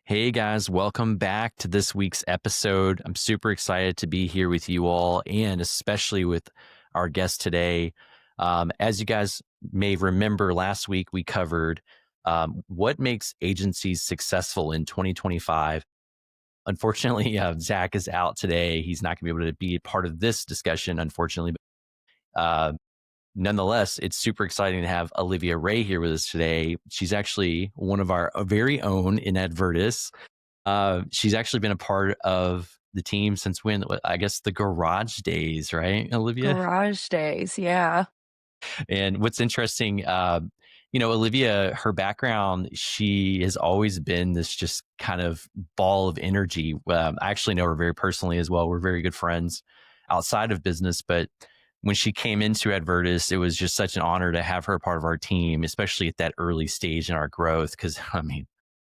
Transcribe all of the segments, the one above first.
Hey guys, welcome back to this week's episode. I'm super excited to be here with you all and especially with our guest today. As you guys may remember, last week we covered what makes agencies successful in 2025. Unfortunately, Zach is out today. He's not going to be able to be a part of this discussion, unfortunately. But nonetheless, it's super exciting to have Olivia Wray here with us today. She's actually one of our very own in Advirtis. She's actually been a part of the team since when? I guess the garage days, right, Olivia? Garage days, yeah. And what's interesting, Olivia, her background, she has always been this just kind of ball of energy. I actually know her very personally as well. We're very good friends outside of business, but when she came into Advertis, it was just such an honor to have her part of our team, especially at that early stage in our growth. Because I mean,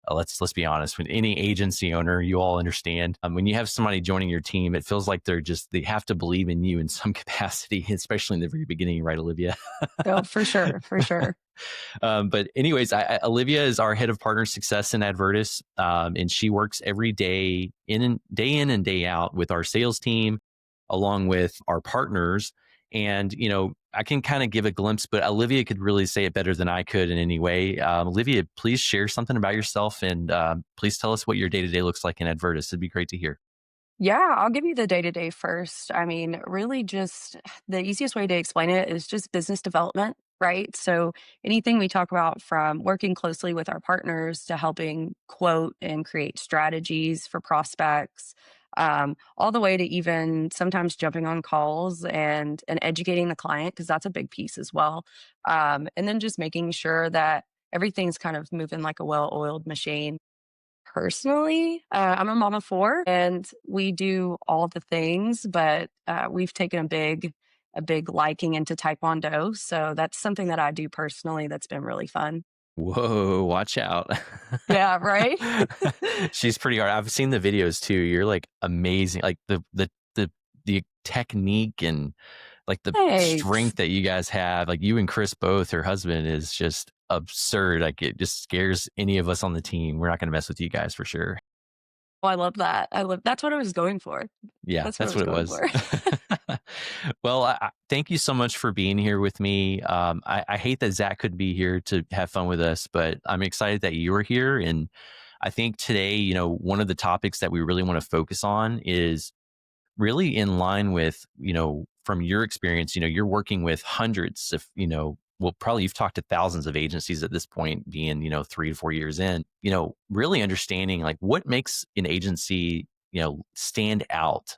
let's be honest. When any agency owner, you all understand, when you have somebody joining your team, it feels like they have to believe in you in some capacity, especially in the very beginning, right, Olivia? Oh, for sure, for sure. But anyways, Olivia is our head of partner success in Advertis, and she works every day in and day out with our sales team, along with our partners. And I can kind of give a glimpse, but Olivia could really say it better than I could in any way. Olivia, please share something about yourself, and please tell us what your day to day looks like in Advertis. It'd be great to hear. Yeah, I'll give you the day to day first. I mean, really, just the easiest way to explain it is just business development, right? So, anything we talk about from working closely with our partners to helping quote and create strategies for prospects, all the way to even sometimes jumping on calls and educating the client, because that's a big piece as well. And then just making sure that everything's kind of moving like a well oiled machine. Personally, I'm a mom of 4, and we do all the things, but, we've taken a big liking into Taekwondo, so that's something that I do personally that's been really fun. Whoa, watch out. Yeah, right? She's pretty hard. I've seen the videos too. You're like amazing. Like the technique and like the Thanks. strength that you guys have, like you and Chris both, her husband, is just absurd. Like it just scares any of us on the team. We're not going to mess with you guys for sure. Well, I love that. I love that's what I was going for. Yeah, That's what I that's was what it going was. for. Well, thank you so much for being here with me. I hate that Zach could be here to have fun with us, but I'm excited that you are here. And I think today, one of the topics that we really want to focus on is really in line with, from your experience, you're working with hundreds of, well, probably you've talked to thousands of agencies at this point, being, 3 to 4 years in, really understanding like what makes an agency, stand out.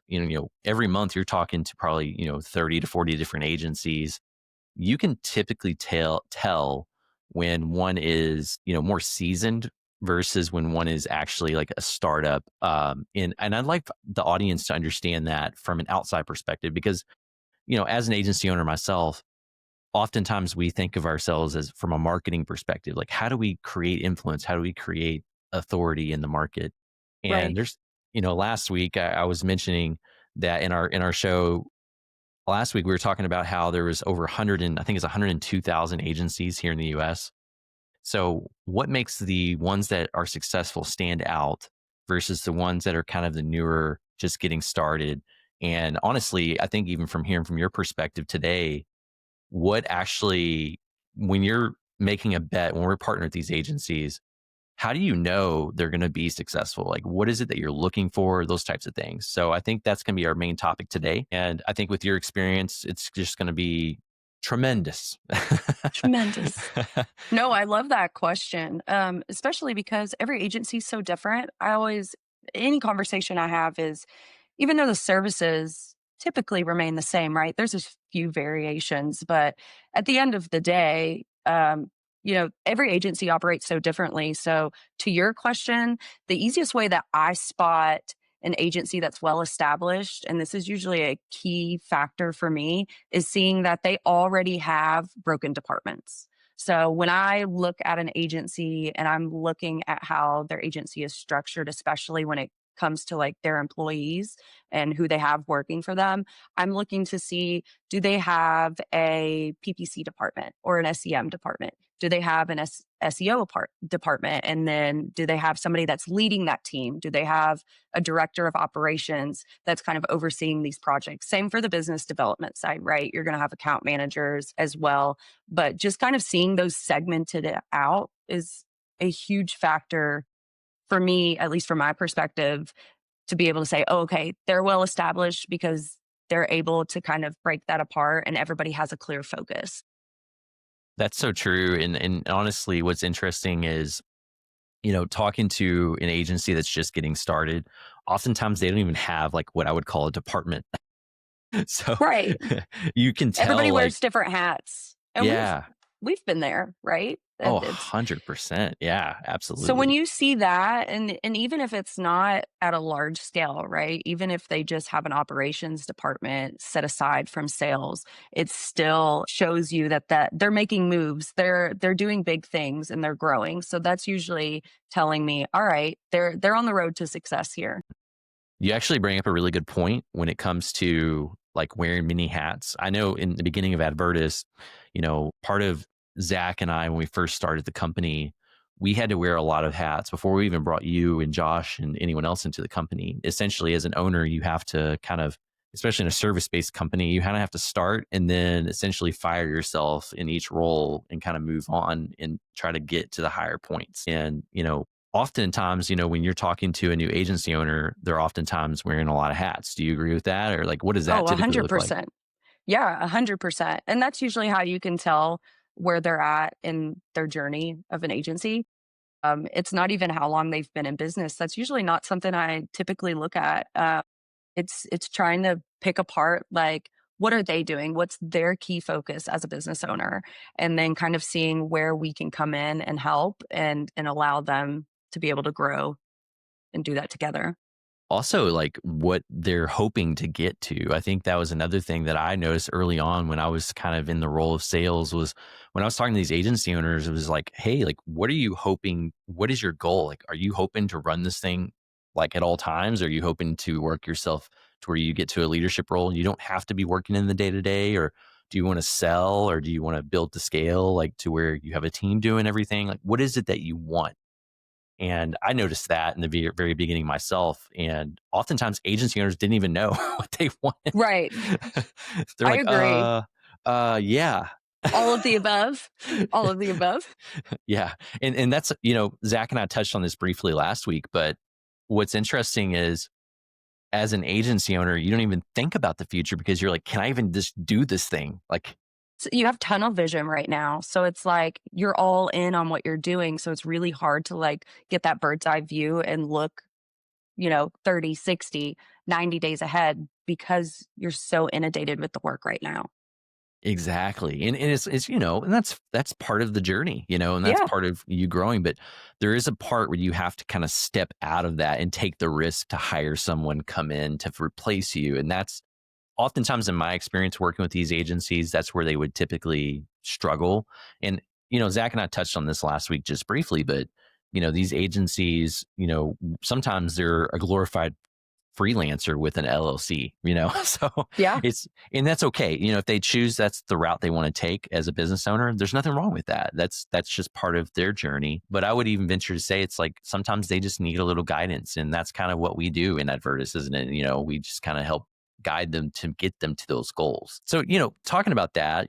Every month you're talking to probably, 30 to 40 different agencies. You can typically tell when one is, more seasoned versus when one is actually like a startup. And I'd like the audience to understand that from an outside perspective, because, as an agency owner myself, oftentimes we think of ourselves as from a marketing perspective, like how do we create influence? How do we create authority in the market? And Right. there's, last week I was mentioning that in our show last week, we were talking about how there was over 100 and I think it's 102,000 agencies here in the US. So what makes the ones that are successful stand out versus the ones that are kind of the newer, just getting started? And honestly, I think even from hearing from your perspective today, what actually, when you're making a bet, when we're partnering with these agencies, how do you know they're going to be successful? Like, what is it that you're looking for? Those types of things. So I think that's going to be our main topic today. And I think with your experience, it's just going to be tremendous. Tremendous. No, I love that question, especially because every agency is so different. Any conversation I have is, even though the services typically remain the same, right? There's a few variations, but at the end of the day, every agency operates so differently. So, to your question, the easiest way that I spot an agency that's well established, and this is usually a key factor for me, is seeing that they already have broken departments. So when I look at an agency and I'm looking at how their agency is structured, especially when it comes to like their employees and who they have working for them, I'm looking to see, do they have a PPC department or an SEM department? Do they have an SEO department? And then do they have somebody that's leading that team? Do they have a director of operations that's kind of overseeing these projects? Same for the business development side, right? You're going to have account managers as well. But just kind of seeing those segmented out is a huge factor for me, at least from my perspective, to be able to say, oh, okay, they're well established because they're able to kind of break that apart and everybody has a clear focus. That's so true. And honestly, what's interesting is, talking to an agency that's just getting started, oftentimes they don't even have like what I would call a department. So Right. you can Everybody tell, like, wears different hats. And yeah, we've been there, right? oh, It's 100%. Yeah, so when absolutely. you see that, and even if it's not at a large scale, right? Even if they just have an operations department set aside from sales, it still shows you that they're making moves. They're doing big things and they're growing. So that's usually telling me, all right, they're on the road to success here. You actually bring up a really good point when it comes to like wearing many hats. I know in the beginning of Advirtis, part of Zach and I, when we first started the company, we had to wear a lot of hats before we even brought you and Josh and anyone else into the company. Essentially, as an owner, you have to kind of, especially in a service based company, you kind of have to start and then essentially fire yourself in each role and kind of move on and try to get to the higher points. And, oftentimes, when you're talking to a new agency owner, they're oftentimes wearing a lot of hats. Do you agree with that? Or like, what does Oh, that typically look like? 100%. Yeah, 100%. And that's usually how you can tell where they're at in their journey of an agency. It's not even how long they've been in business. That's usually not something I typically look at. It's trying to pick apart like what are they doing? What's their key focus as a business owner? And then kind of seeing where we can come in and help and allow them to be able to grow and do that together. Also, like what they're hoping to get to. I think that was another thing that I noticed early on when I was kind of in the role of sales was when I was talking to these agency owners, it was like, hey, like, what are you hoping? What is your goal? Like, are you hoping to run this thing like at all times? Are you hoping to work yourself to where you get to a leadership role? You don't have to be working in the day to day, or do you want to sell or do you want to build to scale, like to where you have a team doing everything? Like, what is it that you want? And I noticed that in the very beginning myself. And oftentimes agency owners didn't even know what they wanted. Right. They're I like, agree. yeah. All of the above. All of the above. Yeah. And that's, Zach and I touched on this briefly last week, but what's interesting is as an agency owner, you don't even think about the future because you're like, can I even just do this thing? Like, So you have tunnel vision right now. So it's like you're all in on what you're doing. So it's really hard to like get that bird's eye view and look, 30, 60, 90 days ahead because you're so inundated with the work right now. exactly. And and that's part of the journey, and that's Yeah. part of you growing. But there is a part where you have to kind of step out of that and take the risk to hire someone come in to replace you. And that's oftentimes in my experience working with these agencies, that's where they would typically struggle. And, Zach and I touched on this last week just briefly, but these agencies, sometimes they're a glorified freelancer with an LLC, so Yeah. and that's okay. If they choose that's the route they want to take as a business owner, there's nothing wrong with that. That's just part of their journey. But I would even venture to say it's like sometimes they just need a little guidance. And that's kind of what we do in Advertis, isn't it? We just kind of help guide them to get them to those goals. So, talking about that,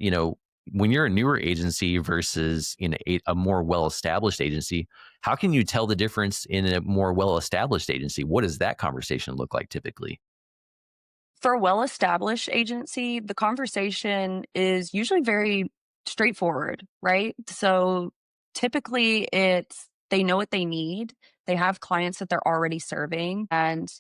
when you're a newer agency versus a more well-established agency, how can you tell the difference in a more well-established agency? What does that conversation look like typically? For a well established agency, the conversation is usually very straightforward, right? So typically it's they know what they need. They have clients that they're already serving and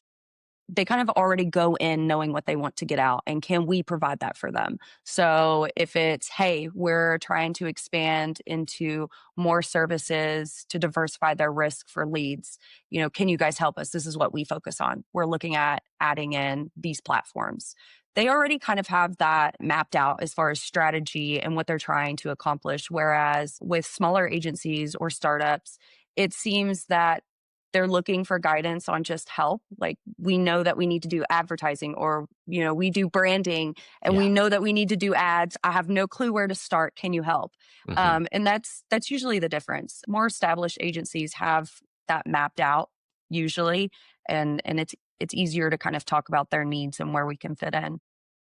they kind of already go in knowing what they want to get out and can we provide that for them. So if it's hey, we're trying to expand into more services to diversify their risk for leads, can you guys help us? This is what we focus on. We're looking at adding in these platforms. They already kind of have that mapped out as far as strategy and what they're trying to accomplish, whereas with smaller agencies or startups, it seems that they're looking for guidance on just help. Like, we know that we need to do advertising, or, we do branding, and Yeah. we know that we need to do ads. I have no clue where to start. Can you help? Hmm. And that's usually the difference. More established agencies have that mapped out usually, and it's easier to kind of talk about their needs and where we can fit in.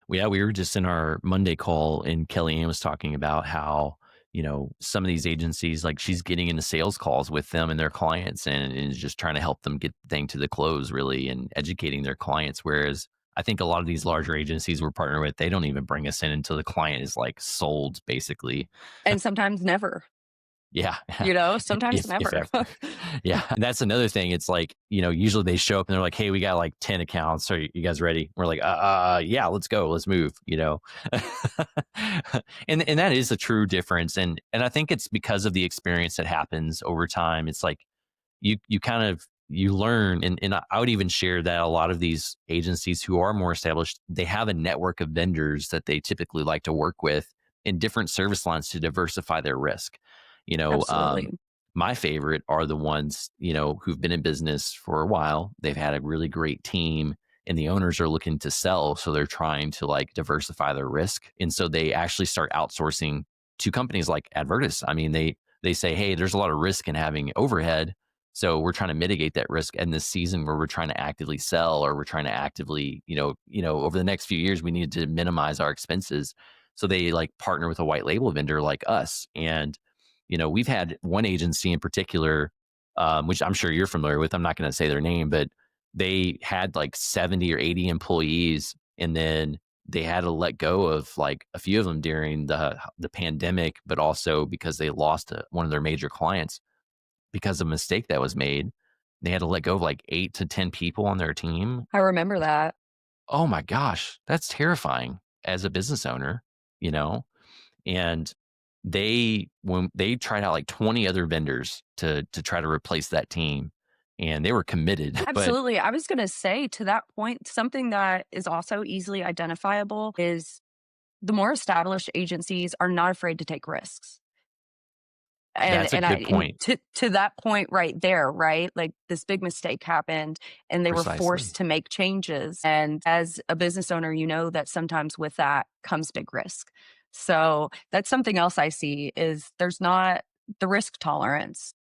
Yeah, we were just in our Monday call, and Kellyanne was talking about how, some of these agencies, like she's getting into sales calls with them and their clients and is just trying to help them get the thing to the close, really, and educating their clients. Whereas I think a lot of these larger agencies we're partnering with, they don't even bring us in until the client is like sold, basically. And sometimes never, Yeah. sometimes If never. ever. Yeah. And that's another thing. It's like, usually they show up and they're like, "Hey, we got like 10 accounts. Are you guys ready?" We're like, yeah, let's go. Let's move." And that is a true difference. And I think it's because of the experience that happens over time. It's like you kind of you learn, and I would even share that a lot of these agencies who are more established, they have a network of vendors that they typically like to work with in different service lines to diversify their risk. you know um, Absolutely. my favorite are the ones who've been in business for a while. They've had a really great team, and the owners are looking to sell, so they're trying to like diversify their risk, and so they actually start outsourcing to companies like Advirtis. I mean, they say, "Hey, there's a lot of risk in having overhead, so we're trying to mitigate that risk in this season where we're trying to actively sell, or we're trying to actively, over the next few years, we need to minimize our expenses." So they like partner with a white label vendor like us. And, we've had one agency in particular, which I'm sure you're familiar with. I'm not going to say their name, but they had like 70 or 80 employees. And then they had to let go of like a few of them during the pandemic, but also because they lost one of their major clients because of a mistake that was made. They had to let go of like 8 to 10 people on their team. I remember that. Oh my gosh, that's terrifying as a business owner, you know? And when they tried out like 20 other vendors to try to replace that team, and they were committed, but Absolutely. I was going to say, to that point, something that is also easily identifiable is the more established agencies are not afraid to take risks. And that's a and I good and point. to that point right there, right? Like, this big mistake happened and they were forced Precisely. to make changes. And as a business owner, you know that sometimes with that comes big risk. So that's something else I see, is there's not the risk tolerance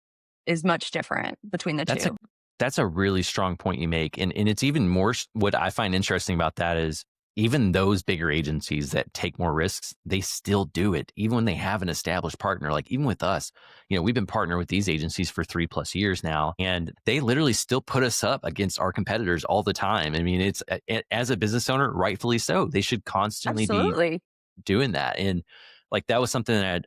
is much different between the That's a two. that's a really strong point you make, and it's even more what I find interesting about that is even those bigger agencies that take more risks, they still do it even when they have an established partner. Like even with us, we've been partnered with these agencies for 3+ years now, and they literally still put us up against our competitors all the time. I mean, it's as a business owner, rightfully so. They should constantly be Absolutely. doing that. And like that was something that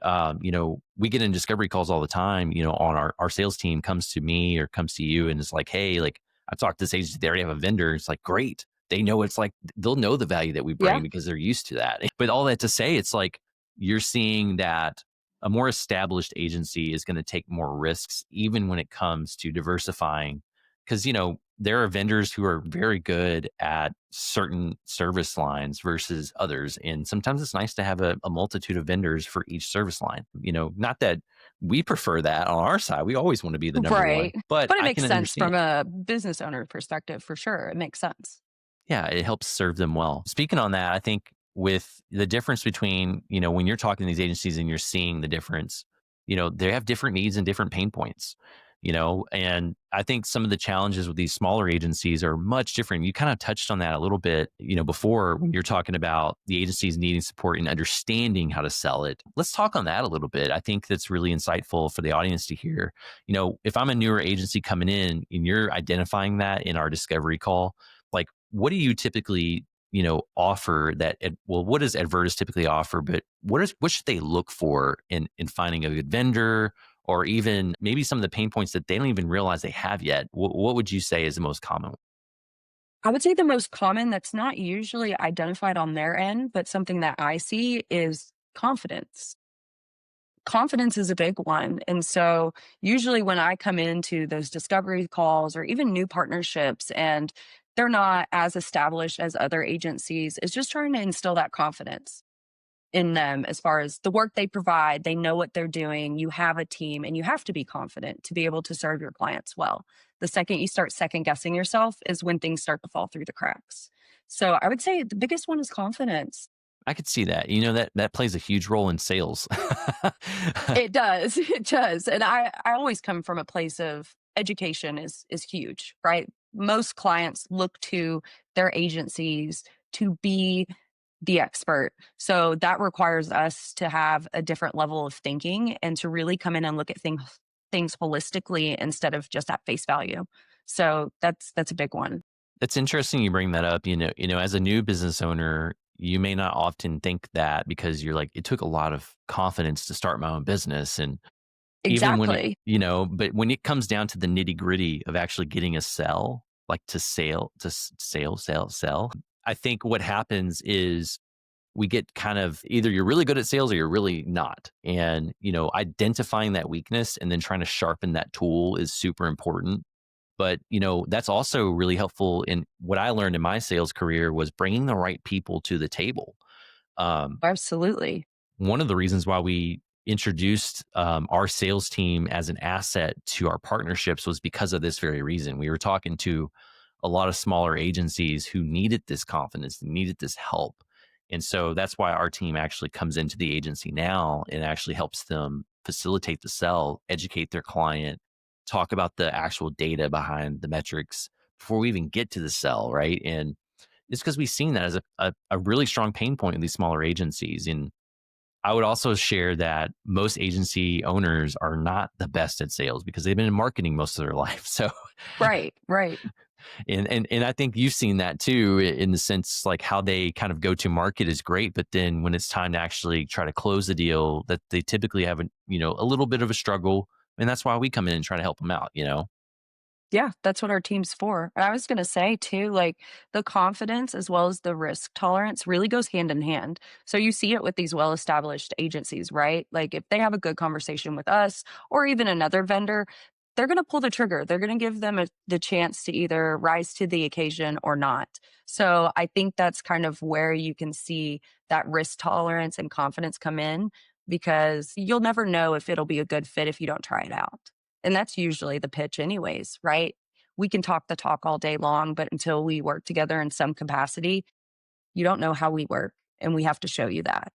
we get in discovery calls all the time. On our sales team comes to me or comes to you and it's like, "Hey, like I've talked to this agency, they already have a vendor." It's like, great. They know, it's like they'll know the value that we Yeah. bring because they're used to that. But all that to say, it's like you're seeing that a more established agency is going to take more risks, even when it comes to diversifying. Because, there are vendors who are very good at certain service lines versus others. And sometimes it's nice to have a multitude of vendors for each service line. Not that we prefer that on our side. We always want to be the number one, Right. but But it I makes can sense from understand. a business owner perspective, for sure. It makes sense. Yeah, it helps serve them well. Speaking on that, I think with the difference between, when you're talking to these agencies and you're seeing the difference, they have different needs and different pain points, and I think some of the challenges with these smaller agencies are much different. You kind of touched on that a little bit, before when you're talking about the agencies needing support and understanding how to sell it. Let's talk on that a little bit. I think that's really insightful for the audience to hear. If I'm a newer agency coming in and you're identifying that in our discovery call, like what do you typically offer what does Advertis typically offer, but what should they look for in finding a good vendor, or even maybe some of the pain points that they don't even realize they have yet? What would you say is the most common? I would say the most common that's not usually identified on their end, but something that I see, is confidence. Confidence is a big one. And so usually when I come into those discovery calls or even new partnerships and they're not as established as other agencies, is just trying to instill that confidence. in them as far as the work they provide. They know what they're doing. You have a team and you have to be confident to be able to serve your clients well. The second you start second guessing yourself is when things start to fall through the cracks. So I would say the biggest one is confidence. I could see that. That plays a huge role in sales. It does. It does. And I always come from a place of education is huge, right? Most clients look to their agencies to be the expert. So that requires us to have a different level of thinking and to really come in and look at things holistically instead of just at face value. So that's a big one. It's interesting you bring that up. As a new business owner, you may not often think that because you're like, it took a lot of confidence to start my own business. And even when Exactly. but when it comes down to the nitty gritty of actually getting a sell, like to sale, sell, I think what happens is we get kind of either you're really good at sales or you're really not. And, identifying that weakness and then trying to sharpen that tool is super important. But, that's also really helpful in what I learned in my sales career was bringing the right people to the table. Um, Absolutely. One of the reasons why we introduced our sales team as an asset to our partnerships was because of this very reason. We were talking to a lot of smaller agencies who needed this confidence, needed this help. And so that's why our team actually comes into the agency now and actually helps them facilitate the sell, educate their client, talk about the actual data behind the metrics before we even get to the sell, right? And it's because we've seen that as a really strong pain point in these smaller agencies. And I would also share that most agency owners are not the best at sales because they've been in marketing most of their life. So, Right, right. and I think you've seen that too, in the sense like how they kind of go to market is great, but then when it's time to actually try to close the deal, that they typically have a little bit of a struggle, and that's why we come in and try to help them out. Yeah, that's what our team's for. And I was gonna say too, like the confidence as well as the risk tolerance really goes hand in hand. So you see it with these well-established agencies, right? Like if they have a good conversation with us or even another vendor, they're gonna pull the trigger. They're gonna give them the chance to either rise to the occasion or not. So I think that's kind of where you can see that risk tolerance and confidence come in because you'll never know if it'll be a good fit if you don't try it out. And that's usually the pitch anyways, right? We can talk the talk all day long, but until we work together in some capacity, you don't know how we work, and we have to show you that.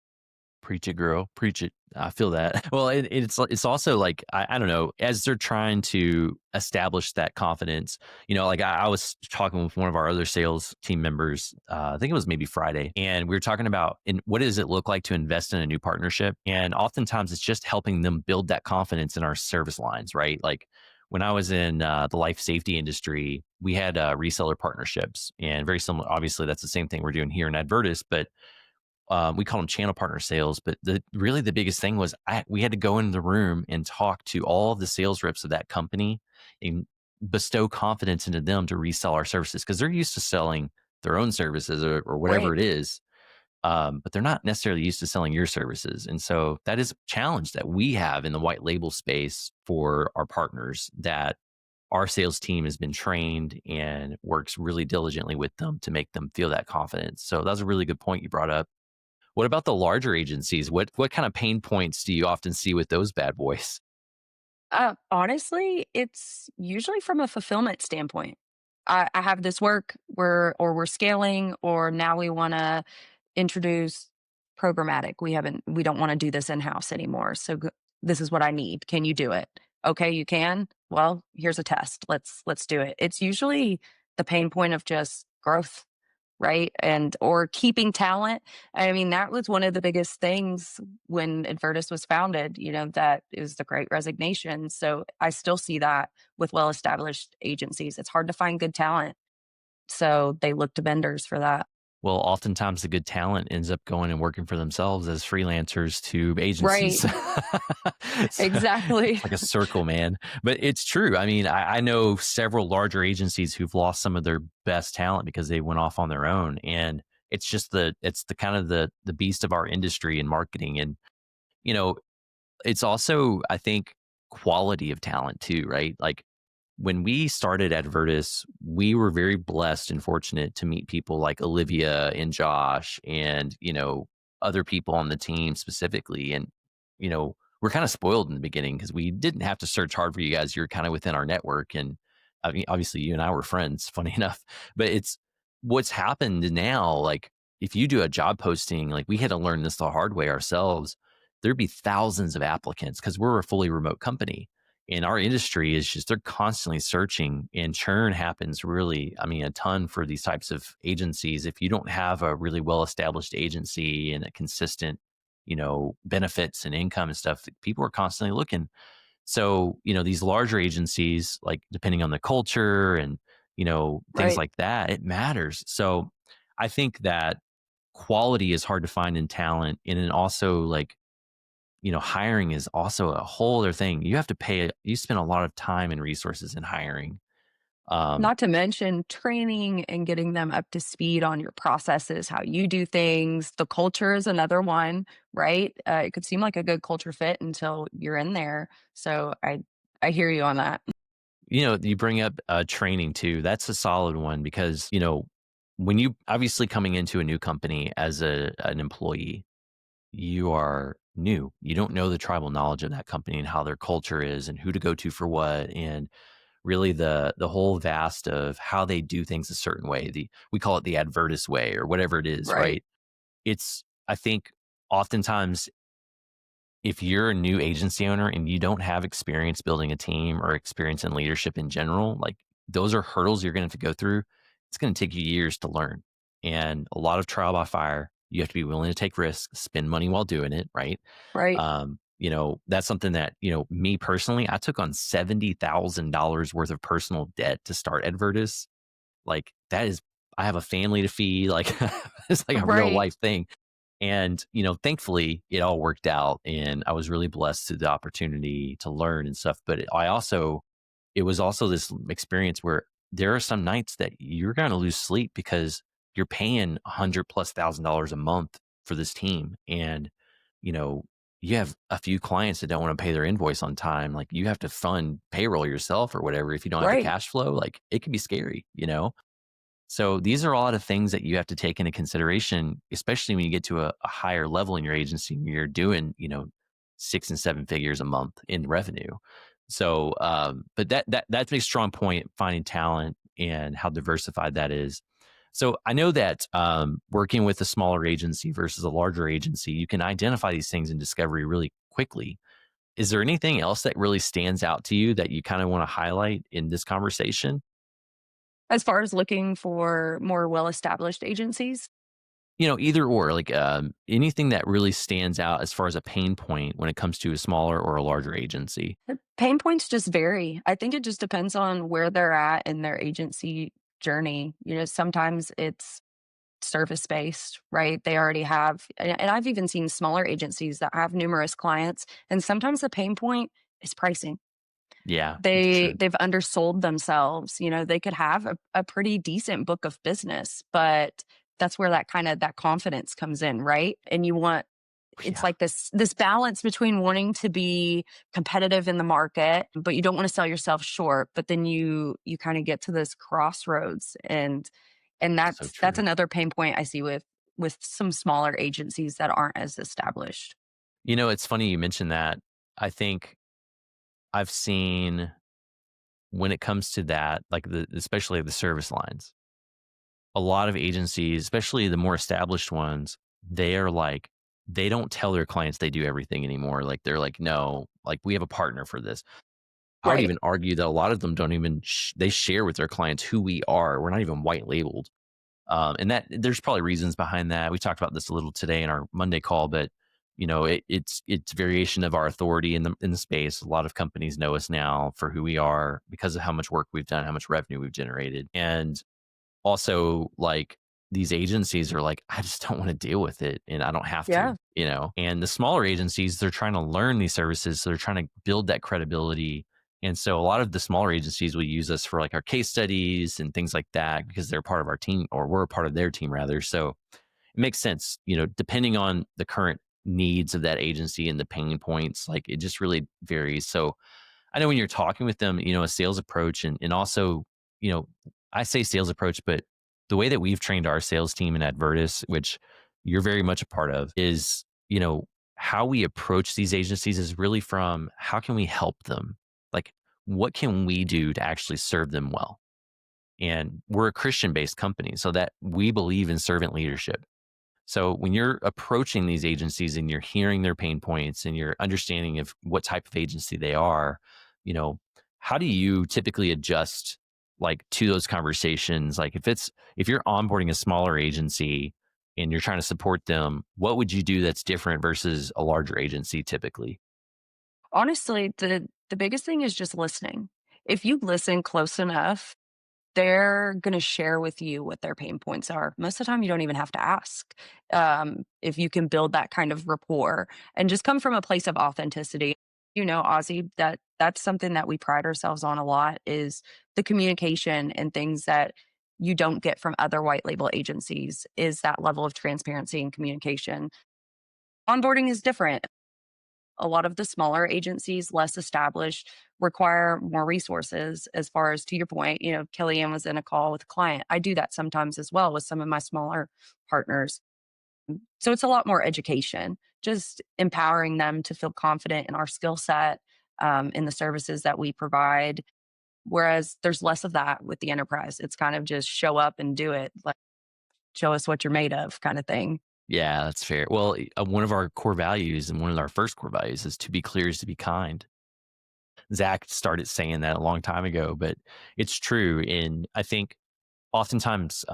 Preach it, girl. Preach it. I feel that. Well, it's also like I don't know, as they're trying to establish that confidence. Like I was talking with one of our other sales team members. I think it was maybe Friday, and we were talking about what does it look like to invest in a new partnership. And oftentimes, it's just helping them build that confidence in our service lines, right? Like when I was in the life safety industry, we had reseller partnerships, and very similar. Obviously, that's the same thing we're doing here in Advirtis, but we call them channel partner sales, but the biggest thing was we had to go into the room and talk to all of the sales reps of that company and bestow confidence into them to resell our services because they're used to selling their own services or whatever Right. it is, but they're not necessarily used to selling your services. And so that is a challenge that we have in the white label space for our partners that our sales team has been trained and works really diligently with them to make them feel that confidence. So that's a really good point you brought up. What about the larger agencies? What kind of pain points do you often see with those bad boys? Honestly, it's usually from a fulfillment standpoint. I have this work, we're scaling, or now we wanna introduce programmatic. We don't wanna do this in-house anymore, so this is what I need. Can you do it? Okay, you can? Well, here's a test. Let's do it. It's usually the pain point of just growth, right? And or keeping talent. I mean, that was one of the biggest things when Advertis was founded, that it was the great resignation. So I still see that with well-established agencies. It's hard to find good talent. So they look to vendors for that. Well, oftentimes the good talent ends up going and working for themselves as freelancers to Right. agencies. It's Exactly. like a circle, man. But it's true. I mean, I know several larger agencies who've lost some of their best talent because they went off on their own. And it's the kind of the beast of our industry and marketing. And, you know, it's also, I think, quality of talent too, right? Like when we started Advertis, we were very blessed and fortunate to meet people like Olivia and Josh and, other people on the team specifically. And, we're kind of spoiled in the beginning because we didn't have to search hard for you guys. You're kind of within our network. And I mean, obviously you and I were friends, funny enough, but it's what's happened now. Like if you do a job posting, like we had to learn this the hard way ourselves. There'd be thousands of applicants because we're a fully remote company. And our industry is just, they're constantly searching, and churn happens really, I mean, a ton for these types of agencies. If you don't have a really well established agency and a consistent, benefits and income and stuff, people are constantly looking. So, these larger agencies, like depending on the culture and, things Right. like that, it matters. So I think that quality is hard to find in talent. And then also like, hiring is also a whole other thing. You spend a lot of time and resources in hiring. Um, Not to mention training and getting them up to speed on your processes, how you do things. The culture is another one, right? It could seem like a good culture fit until you're in there. So I hear you on that. you bring up training too. That's a solid one because, when you obviously coming into a new company as an employee, you are new. You don't know the tribal knowledge of that company and how their culture is and who to go to for what, and really the whole vast of how they do things a certain way. We call it the Advirtis way or whatever it is, Right. right? I think oftentimes if you're a new agency owner and you don't have experience building a team or experience in leadership in general, like those are hurdles you're going to have to go through. It's going to take you years to learn, and a lot of trial by fire. You have to be willing to take risks, spend money while doing it, right? Right. That's something that, me personally, I took on $70,000 worth of personal debt to start Advertis. Like that is, I have a family to feed. Like it's like a real Right. life thing. And, thankfully it all worked out and I was really blessed to the opportunity to learn and stuff. But it was also this experience where there are some nights that you're going to lose sleep because you're paying 100 plus thousand dollars a month for this team. And, you know, you have a few clients that don't want to pay their invoice on time. Like you have to fund payroll yourself or whatever. If you don't have the Right. cash flow, like it can be scary. So these are a lot of things that you have to take into consideration, especially when you get to a higher level in your agency and you're doing, 6 and 7 figures a month in revenue. So, but that's a strong point, finding talent and how diversified that is. So I know that working with a smaller agency versus a larger agency, you can identify these things in discovery really quickly. Is there anything else that really stands out to you that you kind of want to highlight in this conversation? As far as looking for more well-established agencies, Either or, like, anything that really stands out as far as a pain point when it comes to a smaller or a larger agency. the pain points just vary. I think it just depends on where they're at in their agency journey. Sometimes it's service based, right? They already have, and I've even seen smaller agencies that have numerous clients, and sometimes the pain point is pricing. Yeah, true. They've undersold themselves. They could have a pretty decent book of business, but that's where that confidence comes in, right? And you want it's Yeah, like this balance between wanting to be competitive in the market, but you don't want to sell yourself short. But then you kind of get to this crossroads, and so that's true. another pain point I see with some smaller agencies that aren't as established. It's funny you mentioned that. I think I've seen when it comes to that, like especially the service lines, a lot of agencies, especially the more established ones, they are like, they don't tell their clients they do everything anymore. Like they're like, no, like we have a partner for this. I would Right. even argue that a lot of them don't even they share with their clients who we are. We're not even white labeled, and that there's probably reasons behind that. We talked about this a little today in our Monday call, but it's variation of our authority in the space. A lot of companies know us now for who we are because of how much work we've done, how much revenue we've generated, and also like these agencies are like, I just don't want to deal with it and I don't have Yeah. to. And the smaller agencies, they're trying to learn these services. So they're trying to build that credibility. And so a lot of the smaller agencies will use us for like our case studies and things like that because they're part of our team or we're a part of their team rather. So it makes sense, depending on the current needs of that agency and the pain points, like it just really varies. So I know when you're talking with them, a sales approach and also, you know, I say sales approach, but the way that we've trained our sales team in Advertis, which you're very much a part of is, how we approach these agencies is really from how can we help them? Like, what can we do to actually serve them well? And we're a Christian based company, so that we believe in servant leadership. So when you're approaching these agencies and you're hearing their pain points and you're understanding of what type of agency they are, you know, how do you typically adjust like to those conversations? Like if you're onboarding a smaller agency and you're trying to support them, what would you do that's different versus a larger agency typically? Honestly, the biggest thing is just listening. If you listen close enough, they're gonna share with you what their pain points are. Most of the time, you don't even have to ask, if you can build that kind of rapport and just come from a place of authenticity. Ozzy, that's something that we pride ourselves on a lot is the communication and things that you don't get from other white label agencies is that level of transparency and communication. Onboarding is different. A lot of the smaller agencies, less established, require more resources as far as to your point, Kellyanne was in a call with a client. I do that sometimes as well with some of my smaller partners. So it's a lot more education, just empowering them to feel confident in our skill set, in the services that we provide. Whereas there's less of that with the enterprise. It's kind of just show up and do it, like show us what you're made of kind of thing. Yeah, that's fair. Well, one of our core values and one of our first core values is to be clear is to be kind. Zach started saying that a long time ago, but it's true. And I think oftentimes,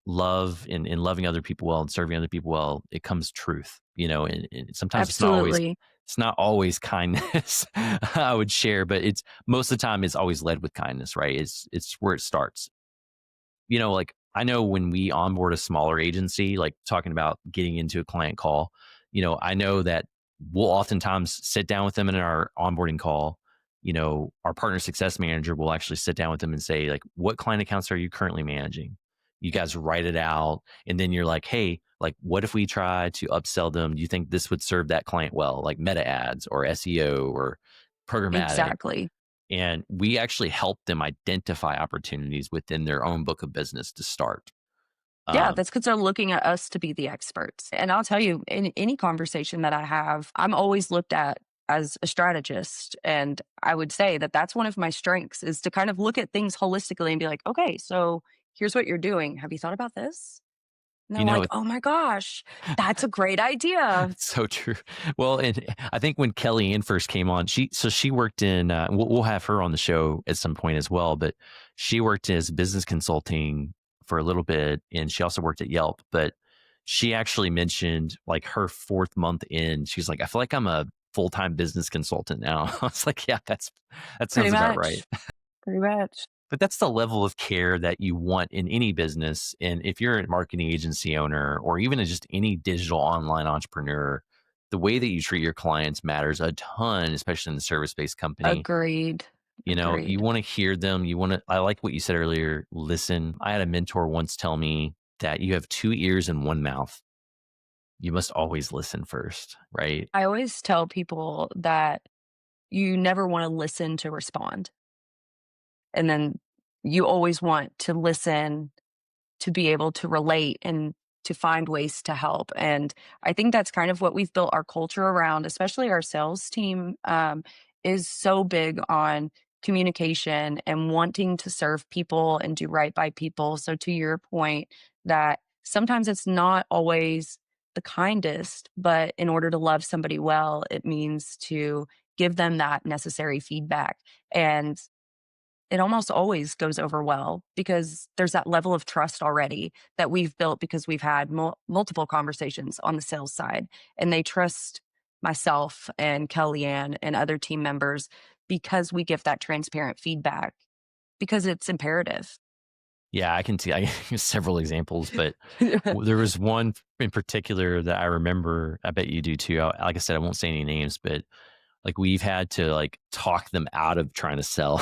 love and loving other people well and serving other people well, it comes truth, and sometimes Absolutely. it's not always kindness. I would share, but it's most of the time it's always led with kindness, right? It's where it starts. Like I know when we onboard a smaller agency, like talking about getting into a client call, I know that we'll oftentimes sit down with them in our onboarding call. Our partner success manager will actually sit down with them and say, like, what client accounts are you currently managing? You guys write it out. And then you're like, hey, like, what if we try to upsell them? Do you think this would serve that client well, like meta ads or SEO or programmatic? Exactly. And we actually help them identify opportunities within their own book of business to start. Yeah, Um, that's because 'cause they're looking at us to be the experts, and I'll tell you, in any conversation that I have, I'm always looked at as a strategist, and I would say that that's one of my strengths is to kind of look at things holistically and be like, "Okay, so here's what you're doing. Have you thought about this?" And they're you know, like, "Oh my gosh, that's a great idea." it's so true. Well, and I think when Kellyanne first came on, she worked in. We'll have her on the show at some point as well. But she worked as business consulting for a little bit, and she also worked at Yelp. But she actually mentioned like her fourth month in, she's like, I feel like I'm a full time business consultant now. I was like, yeah, that Pretty sounds about right. much, pretty much. But that's the level of care that you want in any business. And if you're a marketing agency owner or even just any digital online entrepreneur, the way that you treat your clients matters a ton, especially in the service based company. Agreed, You agreed. want to hear them. I like what you said earlier. Listen. I had a mentor once tell me that you have two ears and one mouth. You must always listen first, right? I always tell people that you never wanna listen to respond, and then you always want to listen to be able to relate and to find ways to help. And I think that's kind of what we've built our culture around, especially our sales team, is so big on communication and wanting to serve people and do right by people. So, to your point, that sometimes it's not always the kindest, but in order to love somebody well, it means to give them that necessary feedback. And it almost always goes over well because there's that level of trust already that we've built because we've had multiple conversations on the sales side, and they trust myself and Kellyanne and other team members because we give that transparent feedback because it's imperative. Yeah, I can see. I use several examples, but there was one in particular that I remember. I bet you do too. Like I said, I won't say any names, but like we've had to like talk them out of trying to sell.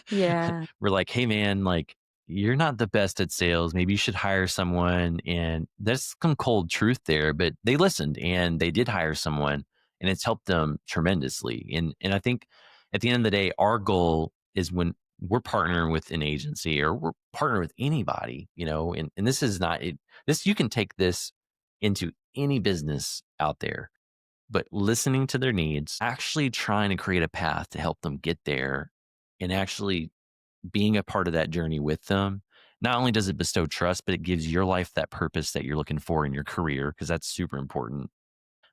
Yeah, We're like, hey man, like you're not the best at sales. Maybe you should hire someone. And there's some cold truth there, but they listened and they did hire someone, and it's helped them tremendously. And I think at the end of the day, our goal is when we're partnering with an agency or we're partnering with anybody, and this is not it. This you can take this into any business out there, but listening to their needs, actually trying to create a path to help them get there, and actually being a part of that journey with them. Not only does it bestow trust, but it gives your life that purpose that you're looking for in your career, because that's super important.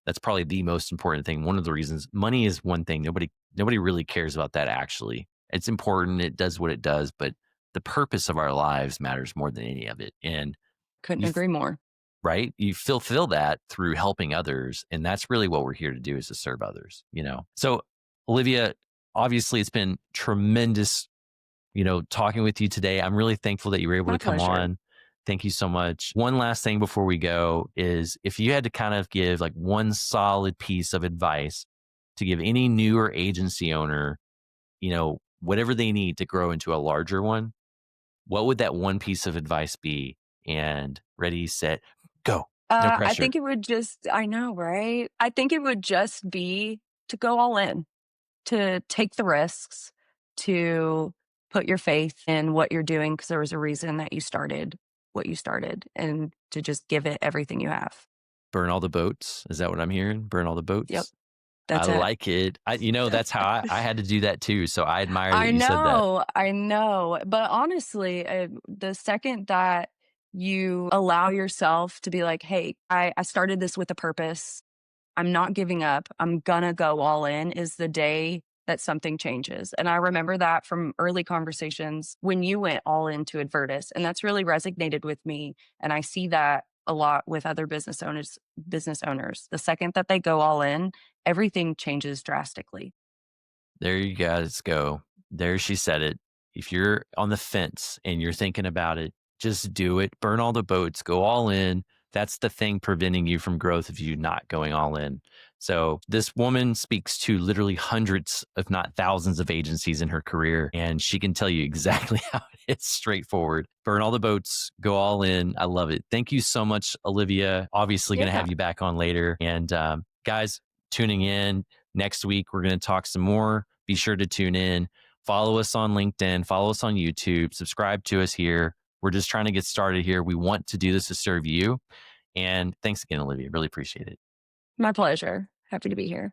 That's probably the most important thing. One of the reasons money is one thing. Nobody really cares about that actually. It's important. It does what it does, but the purpose of our lives matters more than any of it. And Couldn't you agree more. right? You fulfill that through helping others. And that's really what we're here to do, is to serve others. So Olivia, obviously it's been tremendous, talking with you today. I'm really thankful that you were able My to come pleasure. on. Thank you so much. One last thing before we go is, if you had to kind of give like one solid piece of advice to give any newer agency owner, whatever they need to grow into a larger one, what would that one piece of advice be? And ready, set, go. No I pressure. think it would just I know, right? I think it would just be to go all in, to take the risks, to put your faith in what you're doing because there was a reason that you started what you started, and to just give it everything you have. Burn all the boats. Is that what I'm hearing? Burn all the Yep, boats. I that's it. like it. That's how I had to do that too. So I admire that you said that. I know, but honestly, the second that you allow yourself to be like, "Hey, I started this with a purpose. I'm not giving up. I'm gonna go all in," is the day that something changes. And I remember that from early conversations when you went all into Advirtis, and that's really resonated with me. And I see that a lot with other business owners. The second that they go all in, everything changes drastically. There you guys go. There, she said it. If you're on the fence and you're thinking about it, just do it. Burn all the boats, go all in. That's the thing preventing you from growth, of you not going all in. So this woman speaks to literally hundreds, if not thousands, of agencies in her career, and she can tell you exactly how it's straightforward. Burn all the boats, go all in. I love it. Thank you so much, Olivia. Obviously, going to Yeah. have you back on later. And guys, tuning in next week, we're going to talk some more. Be sure to tune in. Follow us on LinkedIn, follow us on YouTube, subscribe to us here. We're just trying to get started here. We want to do this to serve you. And thanks again, Olivia. Really appreciate it. My pleasure. Happy to be here.